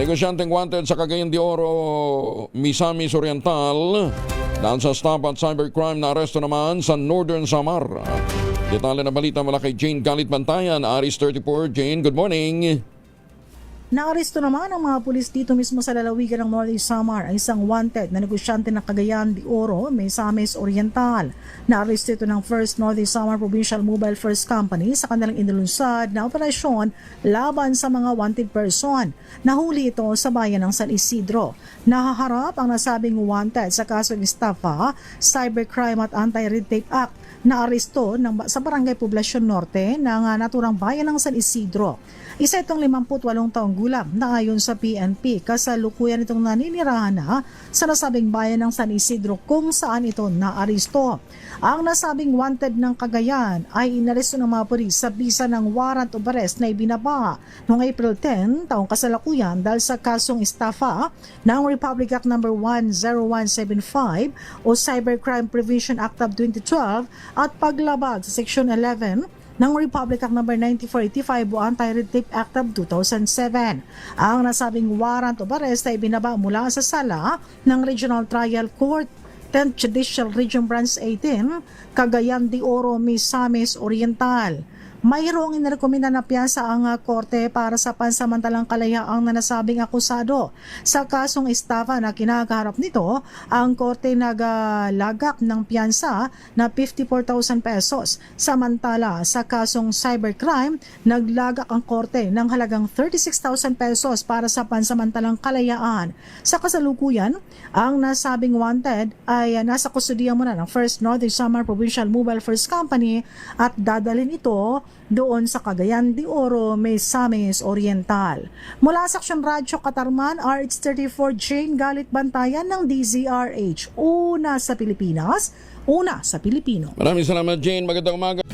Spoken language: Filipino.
Negosyanteng wanted sa Cagayan de Oro, Misamis Oriental. Dahil sa stop at cybercrime na aresto naman sa Northern Samar. Detalye na balita mula kay Jane Galit Bantayan, Aris 34. Jane, good morning. Naaresto naman ang mga pulis dito mismo sa lalawigan ng Northern Samar ang isang wanted na negosyante ng Cagayan de Oro, Misamis Oriental. Naaresto ito ng First Northern Samar Provincial Mobile First Company sa kanilang inilunsad na operasyon laban sa mga wanted person. Nahuli ito sa bayan ng San Isidro. Nahaharap ang nasabing wanted sa kasong estafa, cybercrime at anti-red tape act. Naaresto sa Barangay Poblacion Norte ng naturang bayan ng San Isidro. Isa itong 58 taong gulang na ayon sa PNP kasalukuyan itong naninirahan na sa nasabing bayan ng San Isidro kung saan ito naaresto. Ang nasabing wanted ng Cagayan ay inaresto ng mga pulis sa bisa ng warrant of arrest na ibinaba noong April 10 taong kasalukuyan dahil sa kasong estafa ng Republic Act No. 10175 o Cybercrime Prevention Act of 2012 at paglabag sa Section 11 ng Republic Act No. 9485 o Anti-Red Tape Act of 2007. Ang nasabing warrant of arrest ay binaba mula sa sala ng Regional Trial Court 10th Judicial Region Branch 18, Cagayan de Oro, Misamis Oriental. Mayroong inirekomenda na piyasa ang korte para sa pansamantalang kalayaang na nasabing akusado. Sa kasong estafa na kinakaharap nito, ang korte naglagak ng piyansa na 54,000 pesos. Samantala, sa kasong cybercrime, naglagak ang korte ng halagang 36,000 pesos para sa pansamantalang kalayaan. Sa kasalukuyan, ang nasabing wanted ay nasa kustudiya muna ng First Northern Samar Provincial Mobile First Company at dadalhin ito doon sa Cagayan de Oro, Misamis Oriental. Mula sa Aksyon Radyo Katarman, RH34 Jane Galit Bantayan ng DZRH. Una sa Pilipinas, una sa Pilipino. Maraming salamat, Jane. Magandang umaga.